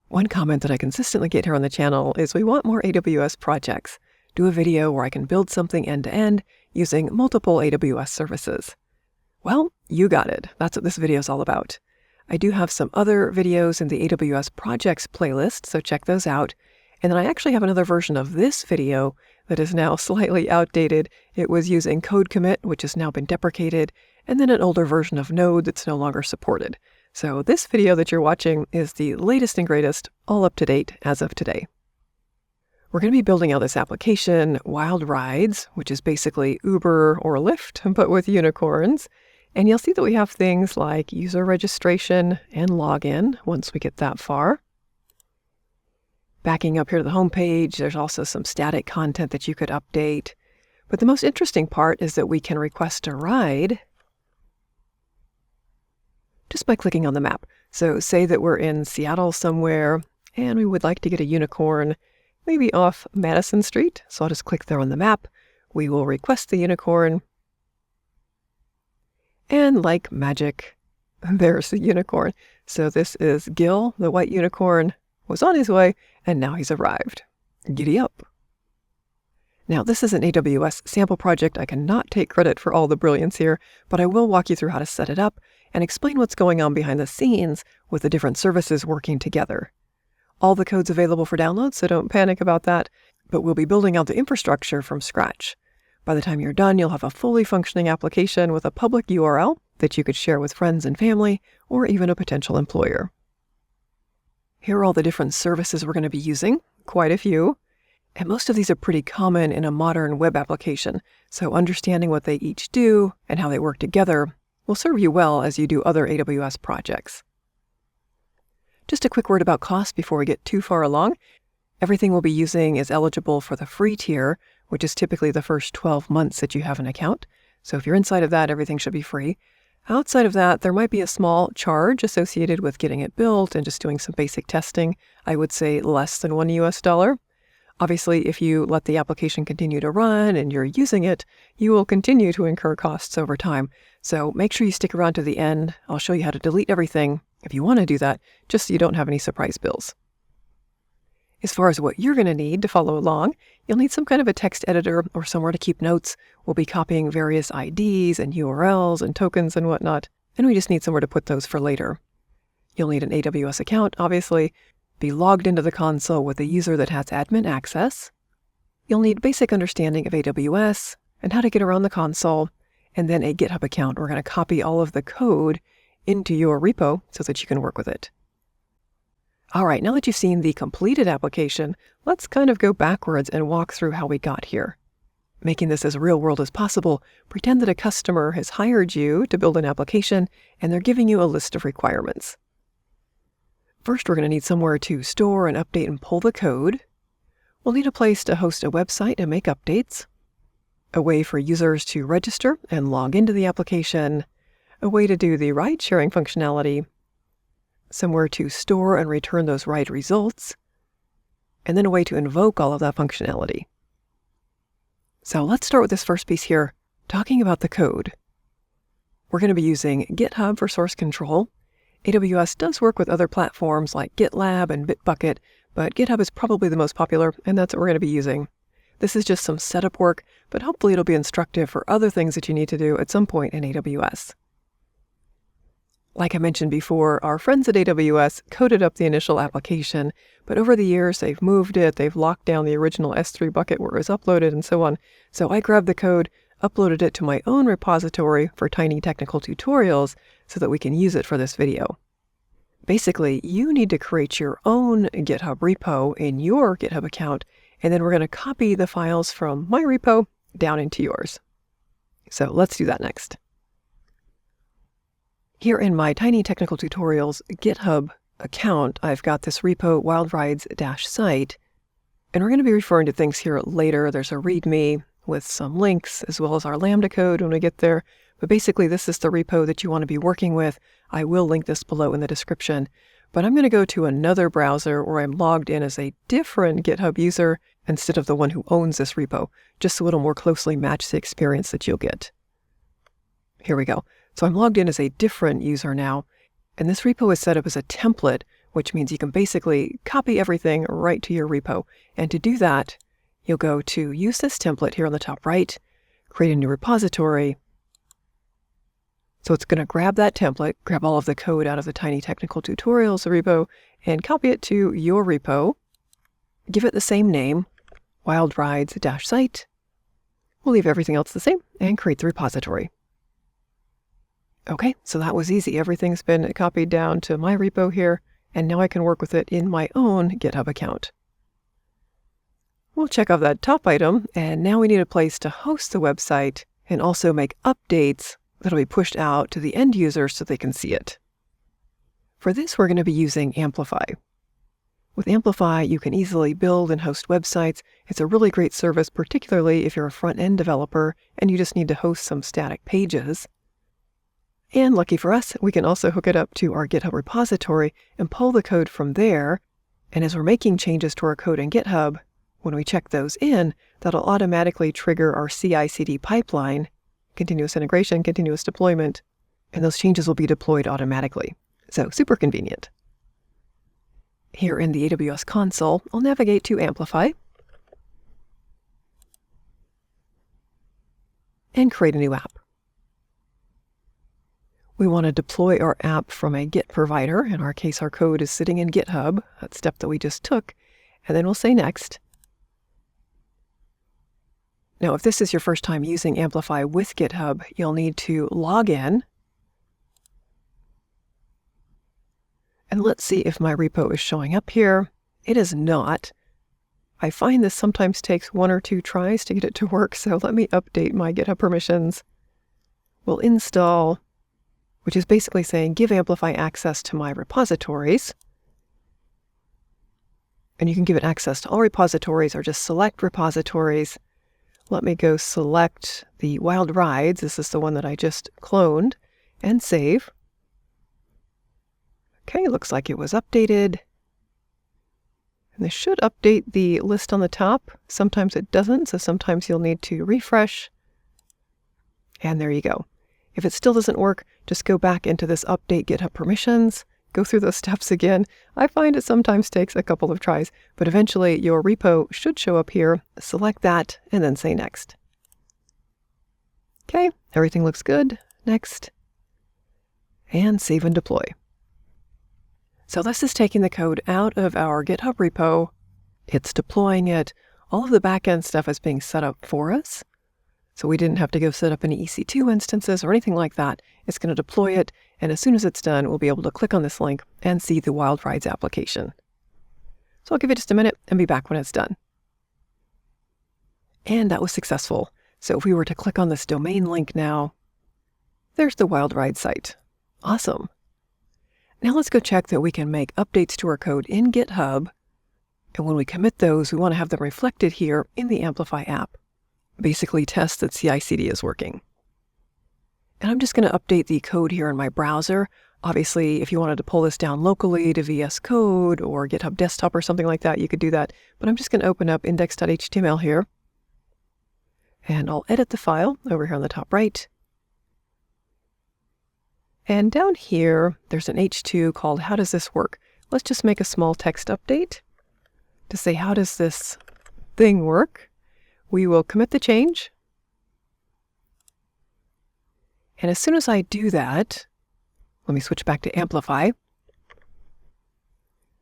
One comment that I consistently get here on the channel is we want more AWS projects. Do a video where I can build something end-to-end using multiple AWS services. Well, you got it. That's what this video is all about. I do have some other videos in the AWS projects playlist, so check those out. And then I actually have another version of this video that is now slightly outdated. It was using CodeCommit, which has now been deprecated, and then an older version of Node that's no longer supported. So this video that you're watching is the latest and greatest, all up to date as of today. We're going to be building out this application, Wild Rydes, which is basically Uber or Lyft, but with unicorns. And you'll see that we have things like user registration and login once we get that far. Backing up here to the home page, there's also some static content that you could update. But the most interesting part is that we can request a ride just by clicking on the map. So say that we're in Seattle somewhere and we would like to get a unicorn, maybe off Madison Street. So I'll just click there on the map. We will request the unicorn. And like magic, there's the unicorn. So this is Gil, the white unicorn, was on his way, and now he's arrived. Giddy up. Now, this is an AWS sample project. I cannot take credit for all the brilliance here, but I will walk you through how to set it up and explain what's going on behind the scenes with the different services working together. All the code's available for download, so don't panic about that, but we'll be building out the infrastructure from scratch. By the time you're done, you'll have a fully functioning application with a public URL that you could share with friends and family, or even a potential employer. Here are all the different services we're going to be using, quite a few. And most of these are pretty common in a modern web application, so understanding what they each do and how they work together will serve you well as you do other AWS projects. Just a quick word about cost before we get too far along. Everything we'll be using is eligible for the free tier, which is typically the first 12 months that you have an account. So if you're inside of that, everything should be free. Outside of that, there might be a small charge associated with getting it built and just doing some basic testing. I would say less than $1. Obviously, if you let the application continue to run and you're using it, you will continue to incur costs over time. So make sure you stick around to the end. I'll show you how to delete everything if you want to do that, just so you don't have any surprise bills. As far as what you're going to need to follow along, you'll need some kind of a text editor or somewhere to keep notes. We'll be copying various IDs and URLs and tokens and whatnot, and we just need somewhere to put those for later. You'll need an AWS account, obviously. Be logged into the console with a user that has admin access. You'll need basic understanding of AWS and how to get around the console, and then a GitHub account. We're going to copy all of the code into your repo so that you can work with it. All right, now that you've seen the completed application, let's kind of go backwards and walk through how we got here. Making this as real world as possible, pretend that a customer has hired you to build an application and they're giving you a list of requirements. First, we're going to need somewhere to store and update and pull the code. We'll need a place to host a website and make updates, a way for users to register and log into the application, a way to do the ride-sharing functionality, somewhere to store and return those ride results, and then a way to invoke all of that functionality. So let's start with this first piece here, talking about the code. We're going to be using GitHub for source control. AWS does work with other platforms like GitLab and Bitbucket, but GitHub is probably the most popular, and that's what we're going to be using. This is just some setup work, but hopefully it'll be instructive for other things that you need to do at some point in AWS. Like I mentioned before, our friends at AWS coded up the initial application, but over the years they've moved it, they've locked down the original S3 bucket where it was uploaded and so on. So I grabbed the code, uploaded it to my own repository for tiny technical tutorials so that we can use it for this video. Basically, you need to create your own GitHub repo in your GitHub account, and then we're going to copy the files from my repo down into yours. So let's do that next. Here in my Tiny Technical Tutorials GitHub account, I've got this repo wildrides-site, and we're going to be referring to things here later. There's a README with some links as well as our Lambda code when we get there. But basically, this is the repo that you want to be working with. I will link this below in the description. But I'm going to go to another browser where I'm logged in as a different GitHub user instead of the one who owns this repo, just so it'll more closely match the experience that you'll get. Here we go. So I'm logged in as a different user now, and this repo is set up as a template which means you can basically copy everything right to your repo. And to do that, you'll go to use this template here on the top right, create a new repository. So it's going to grab that template, grab all of the code out of the Tiny Technical Tutorials repo, and copy it to your repo. Give it the same name, Wild Rides-site. We'll leave everything else the same and create the repository. Okay, so that was easy. Everything's been copied down to my repo here, and now I can work with it in my own GitHub account. We'll check off that top item, and now we need a place to host the website and also make updates that'll be pushed out to the end user so they can see it. For this, we're going to be using Amplify. With Amplify, you can easily build and host websites. It's a really great service, particularly if you're a front-end developer and you just need to host some static pages. And lucky for us, we can also hook it up to our GitHub repository and pull the code from there. And as we're making changes to our code in GitHub, when we check those in, that'll automatically trigger our CI/CD pipeline, continuous integration, continuous deployment, and those changes will be deployed automatically. So super convenient. Here in the AWS Console, I'll navigate to Amplify and create a new app. We want to deploy our app from a Git provider. In our case, our code is sitting in GitHub, that step that we just took, and then we'll say Next. Now, if this is your first time using Amplify with GitHub, you'll need to log in. And let's see if my repo is showing up here. It is not. I find this sometimes takes 1 or 2 tries to get it to work, so let me update my GitHub permissions. We'll install, which is basically saying give Amplify access to my repositories. And you can give it access to all repositories or just select repositories. Let me go select the Wild Rides. This is the one that I just cloned, and save. Okay, looks like it was updated. And this should update the list on the top. Sometimes it doesn't, so sometimes you'll need to refresh. And there you go. If it still doesn't work, just go back into this Update GitHub Permissions, go through those steps again. I find it sometimes takes a couple of tries, but eventually your repo should show up here. Select that, and then say Next. Okay, everything looks good. Next. And save and deploy. So this is taking the code out of our GitHub repo. It's deploying it. All of the backend stuff is being set up for us. So we didn't have to go set up any EC2 instances or anything like that. It's going to deploy it, and as soon as it's done, we'll be able to click on this link and see the Wild Rides application. So I'll give it just a minute and be back when it's done. And that was successful. So if we were to click on this domain link now, there's the Wild Rides site. Awesome. Now let's go check that we can make updates to our code in GitHub. And when we commit those, we want to have them reflected here in the Amplify app. Basically test that CI/CD is working. And I'm just going to update the code here in my browser. Obviously, if you wanted to pull this down locally to VS Code or GitHub Desktop or something like that, you could do that. But I'm just going to open up index.html here. And I'll edit the file over here on the top right. And down here, there's an H2 called How Does This Work? Let's just make a small text update to say, how does this thing work? We will commit the change. And as soon as I do that, let me switch back to Amplify.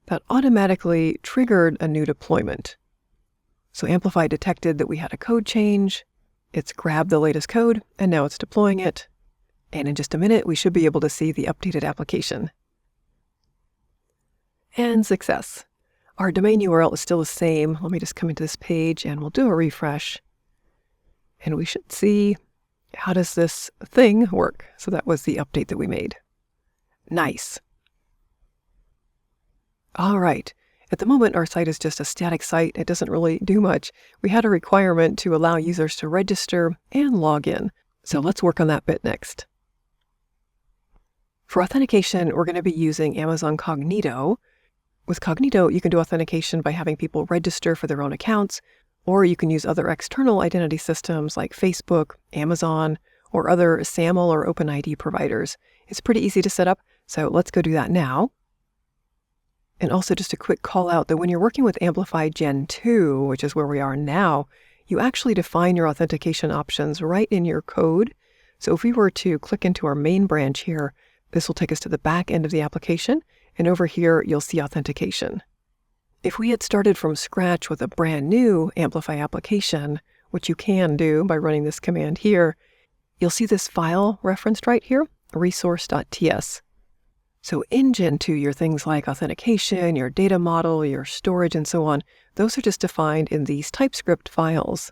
That automatically triggered a new deployment. So Amplify detected that we had a code change. It's grabbed the latest code, and now it's deploying it. And in just a minute, we should be able to see the updated application. And success. Our domain URL is still the same. Let me just come into this page and we'll do a refresh. And we should see, how does this thing work? So that was the update that we made. Nice. All right. At the moment, our site is just a static site. It doesn't really do much. We had a requirement to allow users to register and log in. So let's work on that bit next. For authentication, we're going to be using Amazon Cognito. With Cognito, you can do authentication by having people register for their own accounts, or you can use other external identity systems like Facebook, Amazon, or other SAML or OpenID providers. It's pretty easy to set up, so let's go do that now. And also just a quick call out that when you're working with Amplify Gen 2, which is where we are now, you actually define your authentication options right in your code. So if we were to click into our main branch here, this will take us to the back end of the application, and over here you'll see authentication. If we had started from scratch with a brand new Amplify application, which you can do by running this command here, you'll see this file referenced right here, resource.ts. So in Gen 2, your things like authentication, your data model, your storage, and so on, those are just defined in these TypeScript files.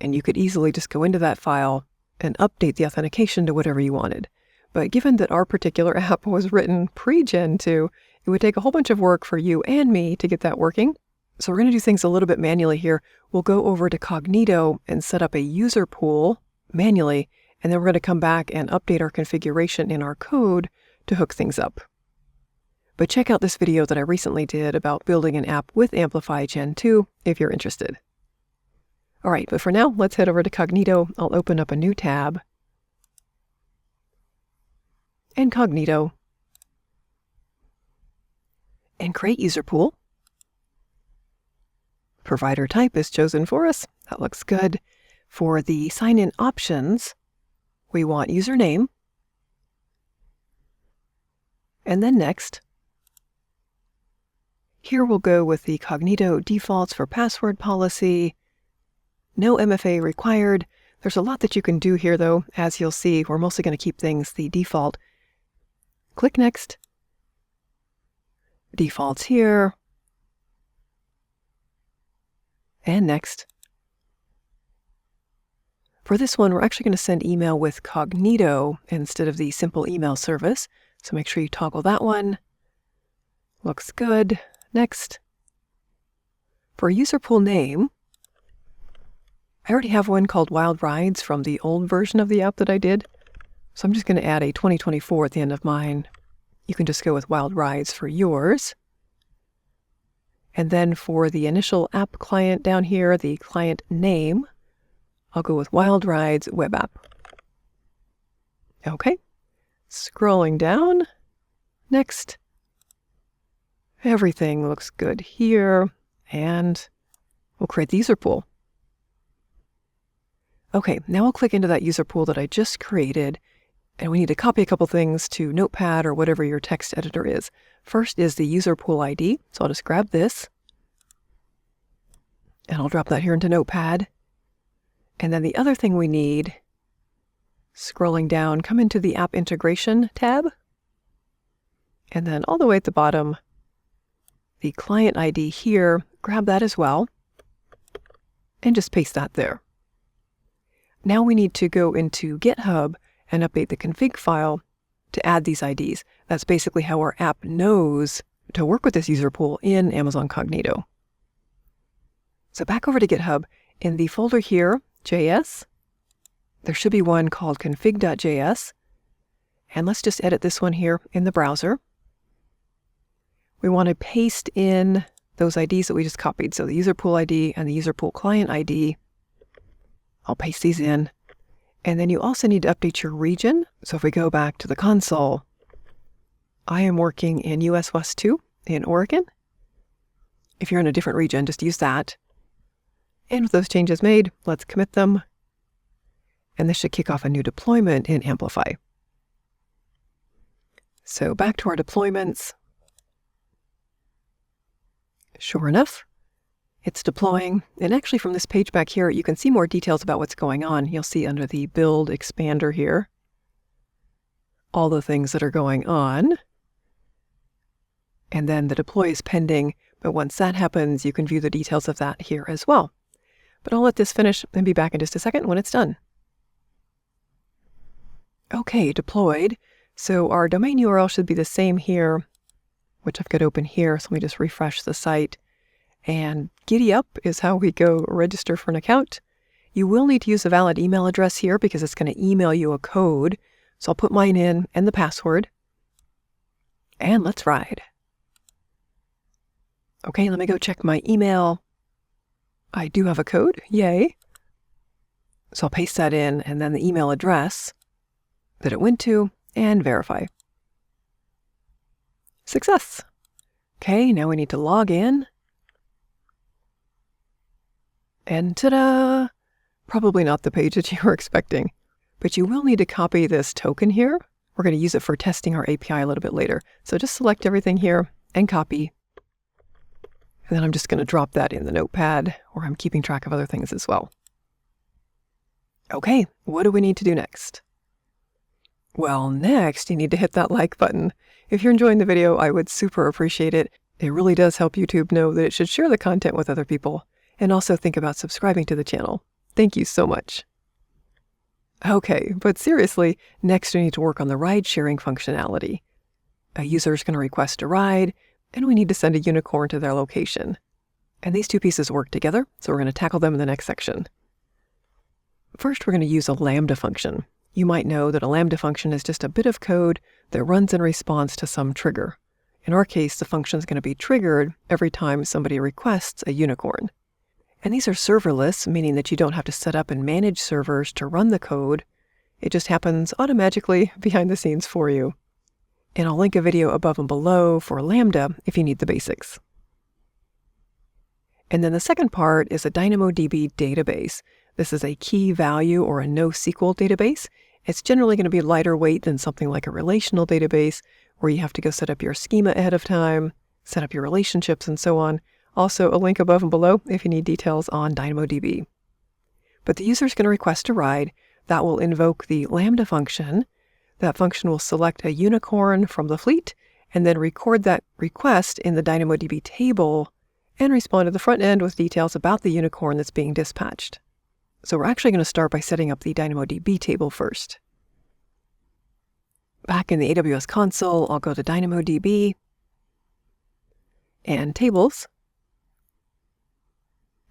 And you could easily just go into that file and update the authentication to whatever you wanted. But given that our particular app was written pre-Gen 2, it would take a whole bunch of work for you and me to get that working. So we're going to do things a little bit manually here. We'll go over to Cognito and set up a user pool manually, and then we're going to come back and update our configuration in our code to hook things up. But check out this video that I recently did about building an app with Amplify Gen 2 if you're interested. All right, but for now, let's head over to Cognito. I'll open up a new tab. And Cognito. And create user pool. Provider type is chosen for us. That looks good. For the sign-in options, we want username. And then next. Here we'll go with the Cognito defaults for password policy. No MFA required. There's a lot that you can do here though. As you'll see, we're mostly going to keep things the default. Click Next. Defaults here. And next. For this one, we're actually going to send email with Cognito instead of the simple email service. So make sure you toggle that one. Looks good. Next. For user pool name, I already have one called Wild Rides from the old version of the app that I did. So I'm just going to add a 2024 at the end of mine. You can just go with Wild Rides for yours. And then for the initial app client down here, the client name, I'll go with Wild Rides Web App. Okay. Scrolling down. Next. Everything looks good here. And we'll create the user pool. Okay, now I'll click into that user pool that I just created. And we need to copy a couple things to Notepad or whatever your text editor is. First is the user pool ID. So I'll just grab this. And I'll drop that here into Notepad. And then the other thing we need, scrolling down, come into the App Integration tab. And then all the way at the bottom, the client ID here, grab that as well. And just paste that there. Now we need to go into GitHub and update the config file to add these IDs. That's basically how our app knows to work with this user pool in Amazon Cognito. So back over to GitHub, in the folder here, JS, there should be one called config.js. And let's just edit this one here in the browser. We want to paste in those IDs that we just copied. So the user pool ID and the user pool client ID. I'll paste these in. And then you also need to update your region. So if we go back to the console, I am working in US West 2 in Oregon. If you're in a different region, just use that. And with those changes made, let's commit them. And this should kick off a new deployment in Amplify. So back to our deployments. Sure enough, it's deploying. And actually from this page back here, you can see more details about what's going on. You'll see under the build expander here, all the things that are going on. And then the deploy is pending. But once that happens, you can view the details of that here as well. But I'll let this finish and be back in just a second when it's done. Okay, deployed. So our domain URL should be the same here, which I've got open here. So let me just refresh the site. And giddy up is how we go register for an account. You will need to use a valid email address here because it's going to email you a code. So I'll put mine in and the password. And let's ride. Okay, let me go check my email. I do have a code, yay. So I'll paste that in and then the email address that it went to and verify. Success. Okay, now we need to log in. And ta-da! Probably not the page that you were expecting, but you will need to copy this token here. We're going to use it for testing our API a little bit later. So just select everything here and copy. And then I'm just going to drop that in the notepad where I'm keeping track of other things as well. Okay, what do we need to do next? Well, next you need to hit that like button. If you're enjoying the video, I would super appreciate it. It really does help YouTube know that it should share the content with other people. And also think about subscribing to the channel. Thank you so much. Okay, but seriously, next we need to work on the ride sharing functionality. A user is going to request a ride, and we need to send a unicorn to their location. And these two pieces work together, so we're going to tackle them in the next section. First, we're going to use a Lambda function. You might know that a Lambda function is just a bit of code that runs in response to some trigger. In our case, the function is going to be triggered every time somebody requests a unicorn. And these are serverless, meaning that you don't have to set up and manage servers to run the code. It just happens automatically behind the scenes for you. And I'll link a video above and below for Lambda if you need the basics. And then the second part is a DynamoDB database. This is a key value or a NoSQL database. It's generally going to be lighter weight than something like a relational database where you have to go set up your schema ahead of time, set up your relationships, and so on. Also, a link above and below if you need details on DynamoDB. But the user is going to request a ride. That will invoke the Lambda function. That function will select a unicorn from the fleet and then record that request in the DynamoDB table and respond to the front end with details about the unicorn that's being dispatched. So we're actually going to start by setting up the DynamoDB table first. Back in the AWS Console, I'll go to DynamoDB and Tables.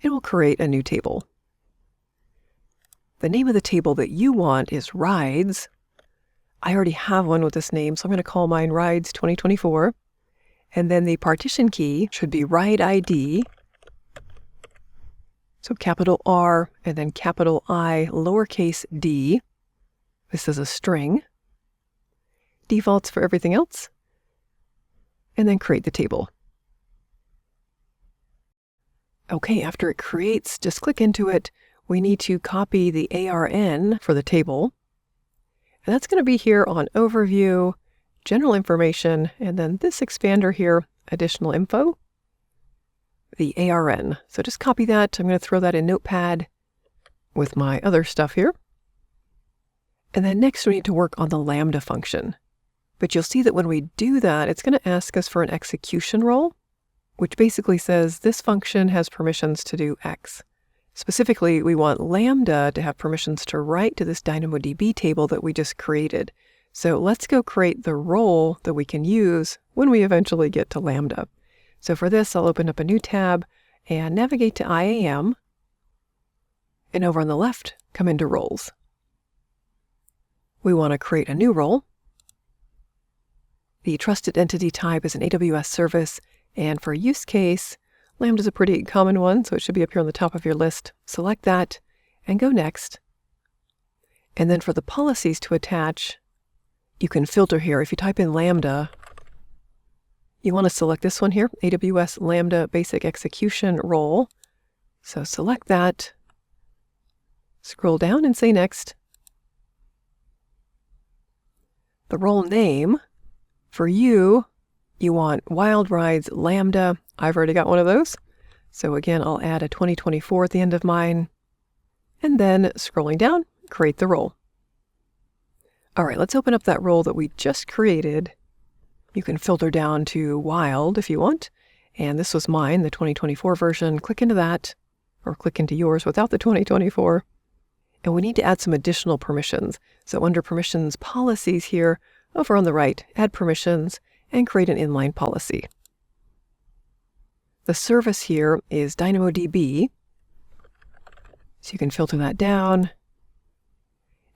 It will create a new table. The name of the table that you want is Rides. I already have one with this name, so I'm going to call mine Rides 2024. And then the partition key should be ride ID. So capital R and then capital I, lowercase d. This is a string. Defaults for everything else. And then create the table. Okay, after it creates, just click into it. We need to copy the ARN for the table. And that's going to be here on Overview, General Information, and then this expander here, Additional Info, the ARN. So just copy that. I'm going to throw that in Notepad with my other stuff here. And then next we need to work on the Lambda function. But you'll see that when we do that, it's going to ask us for an execution role, which basically says this function has permissions to do X. Specifically, we want Lambda to have permissions to write to this DynamoDB table that we just created. So let's go create the role that we can use when we eventually get to Lambda. So for this, I'll open up a new tab and navigate to IAM. And over on the left, come into Roles. We want to create a new role. The trusted entity type is an AWS service. And for use case, Lambda is a pretty common one, so it should be up here on the top of your list. Select that and go next. And then for the policies to attach, you can filter here. If you type in Lambda, you want to select this one here, AWS Lambda Basic Execution Role. So select that, scroll down and say next. The role name, for you want Wild Rides Lambda. I've already got one of those. So again, I'll add a 2024 at the end of mine. And then scrolling down, create the role. All right, let's open up that role that we just created. You can filter down to Wild if you want. And this was mine, the 2024 version. Click into that, or click into yours without the 2024. And we need to add some additional permissions. So under Permissions Policies here, over on the right, add permissions and create an inline policy. The service here is DynamoDB. So you can filter that down.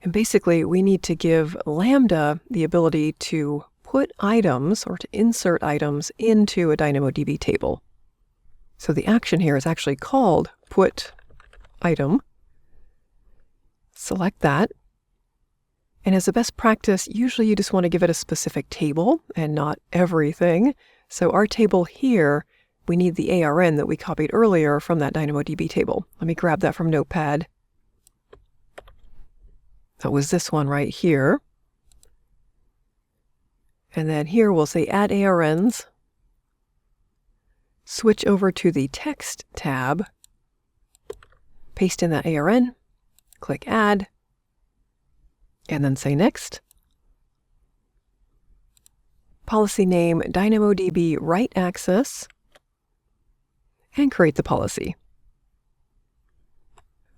And basically, we need to give Lambda the ability to put items or to insert items into a DynamoDB table. So the action here is actually called PutItem. Select that. And as a best practice, usually you just want to give it a specific table and not everything. So our table here, we need the ARN that we copied earlier from that DynamoDB table. Let me grab that from Notepad. That was this one right here. And then here we'll say add ARNs. Switch over to the text tab. Paste in that ARN. Click add. And then say next. Policy name DynamoDB write access. And create the policy.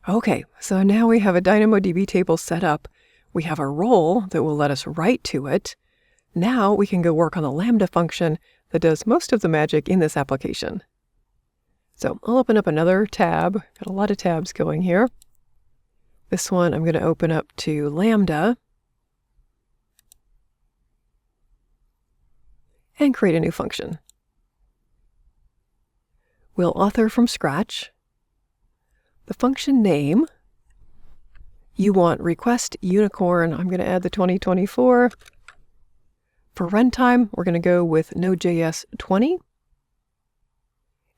Okay, so now we have a DynamoDB table set up. We have a role that will let us write to it. Now we can go work on the Lambda function that does most of the magic in this application. So I'll open up another tab. Got a lot of tabs going here. This one I'm going to open up to Lambda and create a new function. We'll author from scratch. The function name, you want request unicorn. I'm going to add the 2024. For runtime, we're going to go with Node.js 20.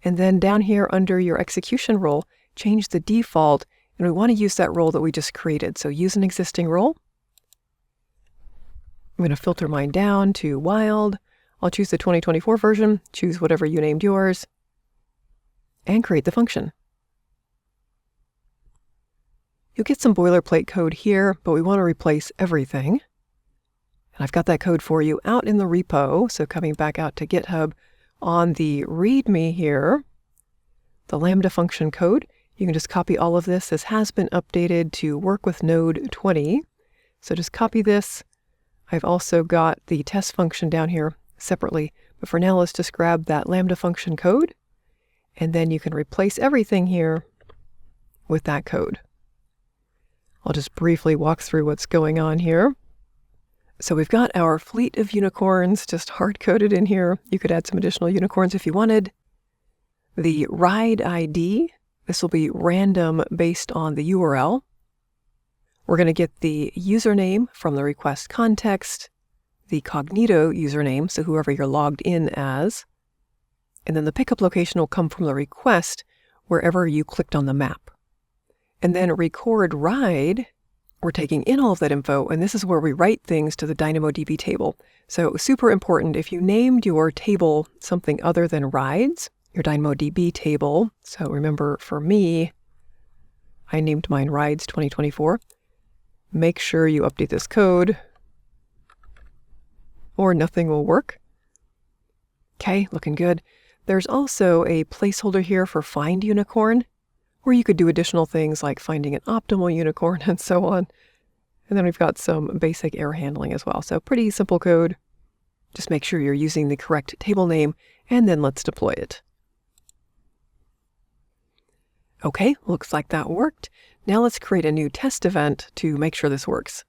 And then down here under your execution role, change the default, and we want to use that role that we just created. So use an existing role. I'm going to filter mine down to wild. I'll choose the 2024 version, choose whatever you named yours, and create the function. You'll get some boilerplate code here, but we want to replace everything. And I've got that code for you out in the repo. So coming back out to GitHub on the README here, the Lambda function code, you can just copy all of this. This has been updated to work with Node 20. So just copy this. I've also got the test function down here separately. But for now, let's just grab that Lambda function code. And then you can replace everything here with that code. I'll just briefly walk through what's going on here. So we've got our fleet of unicorns just hard-coded in here. You could add some additional unicorns if you wanted. The ride ID, this will be random based on the URL. We're going to get the username from the request context, the Cognito username, so whoever you're logged in as. And then the pickup location will come from the request wherever you clicked on the map. And then record ride, we're taking in all of that info, and this is where we write things to the DynamoDB table. So super important, if you named your table something other than rides, your DynamoDB table, so remember for me, I named mine rides 2024, make sure you update this code or nothing will work. Okay, looking good. There's also a placeholder here for find unicorn, where you could do additional things like finding an optimal unicorn and so on. And then we've got some basic error handling as well. So pretty simple code. Just make sure you're using the correct table name, and then let's deploy it. Okay, looks like that worked. Now let's create a new test event to make sure this works.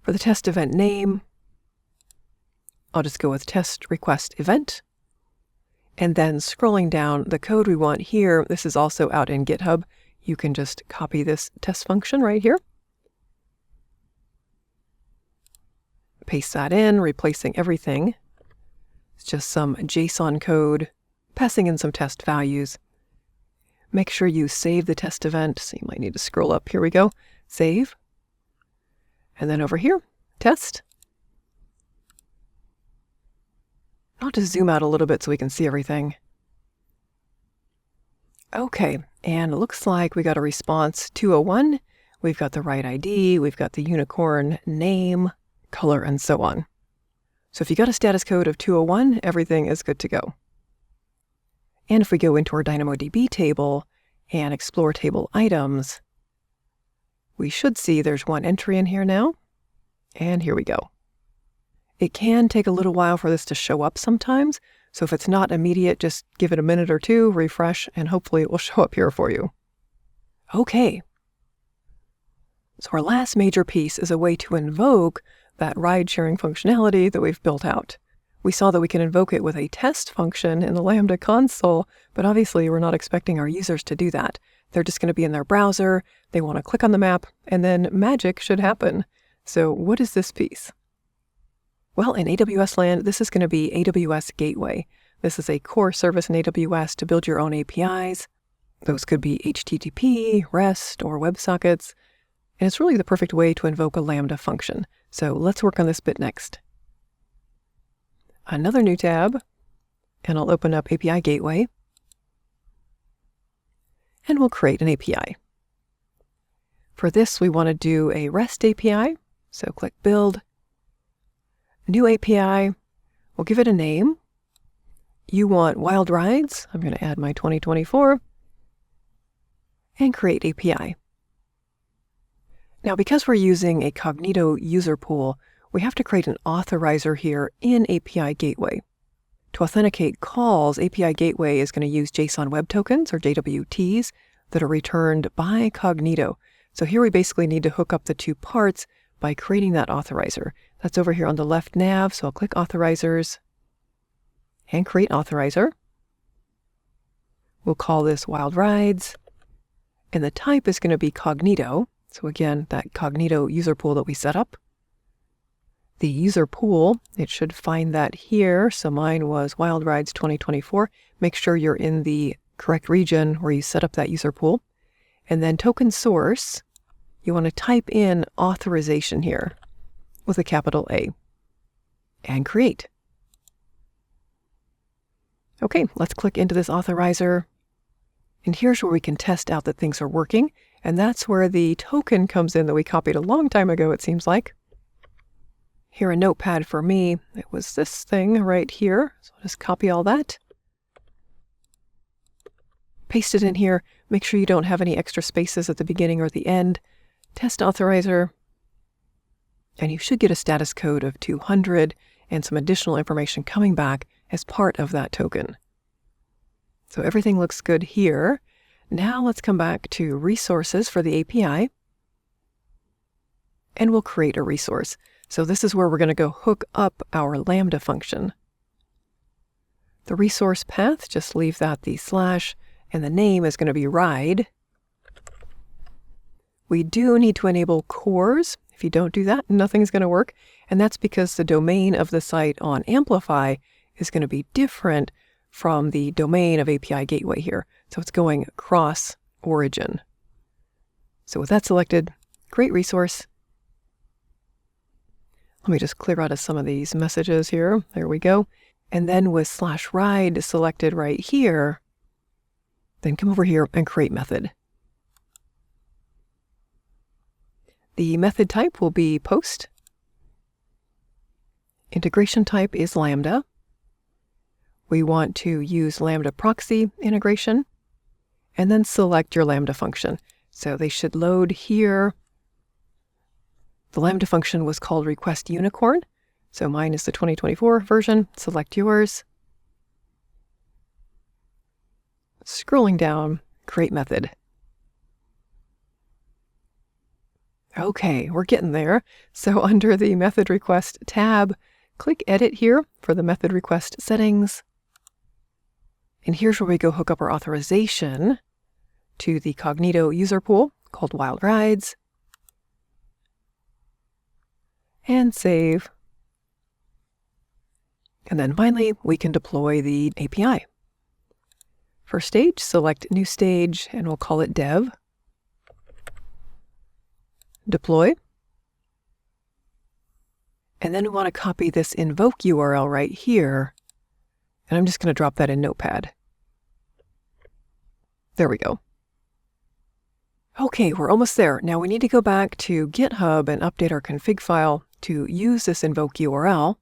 For the test event name, I'll just go with test request event. And then scrolling down, the code we want here, this is also out in GitHub. You can just copy this test function right here. Paste that in, replacing everything. It's just some JSON code, passing in some test values. Make sure you save the test event. So you might need to scroll up. Here we go. Save. And then over here, test. I'll just zoom out a little bit so we can see everything. Okay, and it looks like we got a response 201. We've got the right ID, we've got the unicorn name, color, and so on. So if you got a status code of 201, everything is good to go. And if we go into our DynamoDB table and explore table items, we should see there's one entry in here now. And here we go. It can take a little while for this to show up sometimes. So if it's not immediate, just give it a minute or two, refresh, and hopefully it will show up here for you. Okay. So our last major piece is a way to invoke that ride-sharing functionality that we've built out. We saw that we can invoke it with a test function in the Lambda console, but obviously we're not expecting our users to do that. They're just going to be in their browser, they want to click on the map, and then magic should happen. So what is this piece? Well, in AWS land, this is going to be AWS Gateway. This is a core service in AWS to build your own APIs. Those could be HTTP, REST, or WebSockets. And it's really the perfect way to invoke a Lambda function. So let's work on this bit next. Another new tab, and I'll open up API Gateway. And we'll create an API. For this, we want to do a REST API. So click Build. New API. We'll give it a name. You want Wild Rides. I'm going to add my 2024. And create API. Now, because we're using a Cognito user pool, we have to create an authorizer here in API Gateway. To authenticate calls, API Gateway is going to use JSON Web Tokens, or JWTs, that are returned by Cognito. So here we basically need to hook up the two parts by creating that authorizer. That's over here on the left nav, so I'll click Authorizers and create Authorizer. We'll call this Wild Rides, and the type is going to be Cognito. So again, that Cognito user pool that we set up. The user pool, it should find that here. So mine was Wild Rides 2024. Make sure you're in the correct region where you set up that user pool. And then token source, you want to type in authorization here with a capital A and create. Okay, let's click into this authorizer. And here's where we can test out that things are working. And that's where the token comes in that we copied a long time ago, it seems like. Here, a notepad for me, it was this thing right here. So I'll just copy all that. Paste it in here. Make sure you don't have any extra spaces at the beginning or the end. Test authorizer. And you should get a status code of 200 and some additional information coming back as part of that token. So everything looks good here. Now let's come back to resources for the API. And we'll create a resource. So this is where we're going to go hook up our Lambda function. The resource path, just leave that the slash, and the name is going to be ride. We do need to enable cores. If you don't do that, nothing's going to work. And that's because the domain of the site on Amplify is going to be different from the domain of API Gateway here. So it's going across origin. So with that selected, create resource. Let me just clear out of some of these messages here. There we go. And then with slash ride selected right here, then come over here and create method. The method type will be post. Integration type is Lambda. We want to use Lambda proxy integration, and then select your Lambda function. So they should load here. The Lambda function was called request unicorn. So mine is the 2024 version. Select yours. Scrolling down, create method. Okay, we're getting there. So under the method request tab, click edit here for the method request settings. And here's where we go hook up our authorization to the Cognito user pool called Wild Rides. And save. And then finally, we can deploy the API. For stage, select new stage, and we'll call it dev. Deploy. And then we want to copy this Invoke URL right here. And I'm just going to drop that in Notepad. There we go. Okay, we're almost there. Now we need to go back to GitHub and update our config file to use this Invoke URL.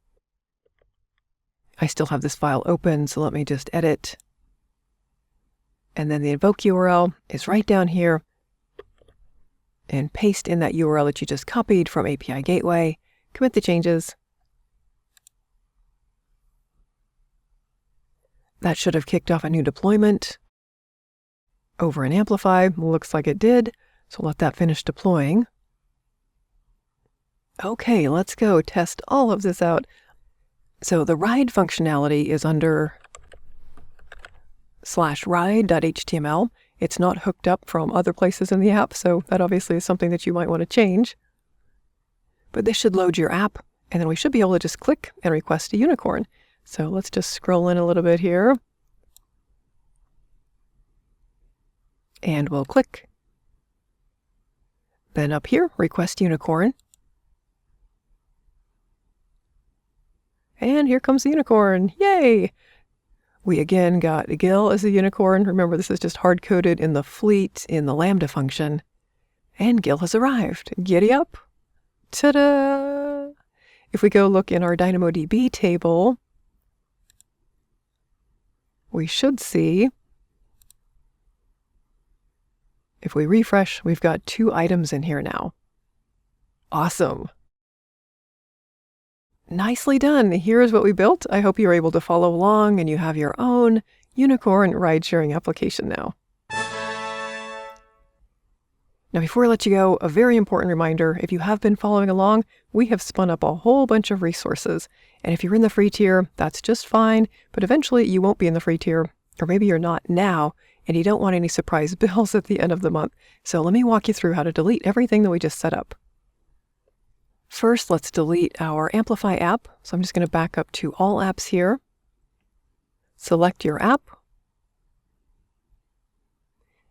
I still have this file open, so let me just edit. And then the Invoke URL is right down here. And paste in that URL that you just copied from API Gateway. Commit the changes. That should have kicked off a new deployment. Over in Amplify, looks like it did. So let that finish deploying. Okay, let's go test all of this out. So the ride functionality is under /ride.html. It's not hooked up from other places in the app, so that obviously is something that you might want to change. But this should load your app, And then we should be able to just click and request a unicorn. So let's just scroll in a little bit here. And we'll click. Then up here, request unicorn. And here comes the unicorn. Yay! We again got Gil as a unicorn. Remember, this is just hard-coded in the fleet in the Lambda function. And Gil has arrived. Giddy up. Ta-da! If we go look in our DynamoDB table, we should see, if we refresh, we've got 2 items in here now. Awesome. Nicely done. Here's what we built. I hope you're able to follow along and you have your own unicorn ride-sharing application now. Now, before I let you go, a very important reminder, if you have been following along, we have spun up a whole bunch of resources. And if you're in the free tier, that's just fine, but eventually you won't be in the free tier, or maybe you're not now, and you don't want any surprise bills at the end of the month. So let me walk you through how to delete everything that we just set up. First, let's delete our Amplify app. So I'm just going to back up to All Apps here. Select your app.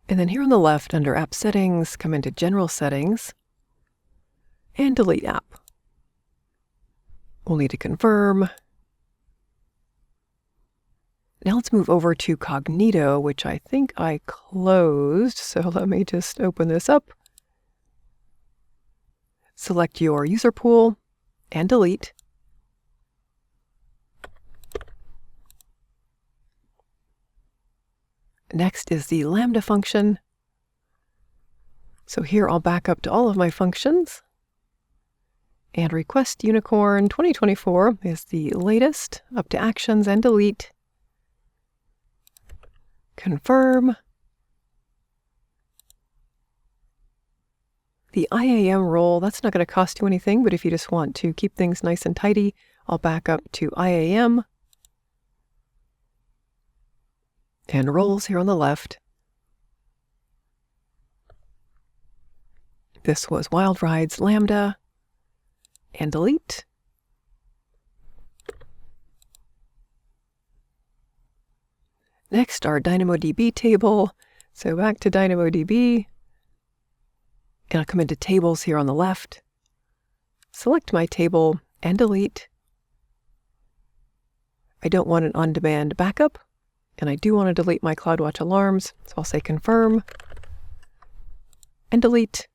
And then here on the left, under App Settings, come into General Settings and Delete App. We'll need to confirm. Now let's move over to Cognito, which I think I closed. So let me just open this up. Select your user pool and delete. Next is the Lambda function. So here I'll back up to all of my functions. And request unicorn 2024 is the latest, up to actions and delete. Confirm. The IAM role, that's not going to cost you anything, but if you just want to keep things nice and tidy, I'll back up to IAM. And roles here on the left. This was Wild Rides Lambda. And delete. Next, our DynamoDB table. So back to DynamoDB. And I'll come into Tables here on the left. Select my table and delete. I don't want an on-demand backup. And I do want to delete my CloudWatch alarms. So I'll say confirm. And delete.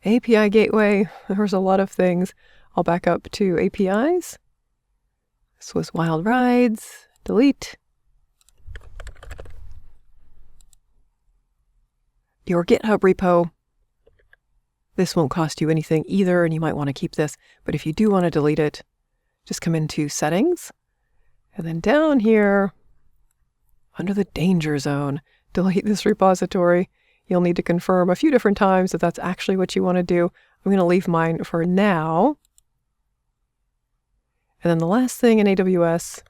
API gateway. There's a lot of things. I'll back up to APIs. This was Wild Rides. Delete. Your GitHub repo. This won't cost you anything either, and you might want to keep this. But if you do want to delete it, just come into Settings. And then down here, under the danger zone, delete this repository. You'll need to confirm a few different times that that's actually what you want to do. I'm going to leave mine for now. And then the last thing in AWS,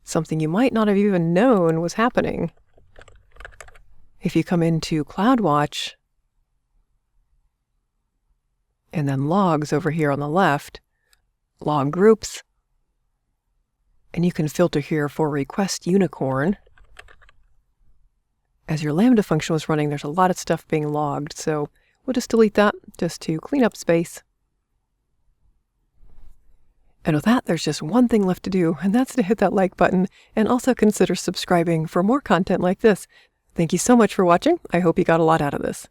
something you might not have even known was happening. If you come into CloudWatch, and then logs over here on the left, log groups, and you can filter here for request unicorn. As your Lambda function was running, there's a lot of stuff being logged, so we'll just delete that just to clean up space. And with that, there's just one thing left to do, and that's to hit that like button and also consider subscribing for more content like this. Thank you so much for watching. I hope you got a lot out of this.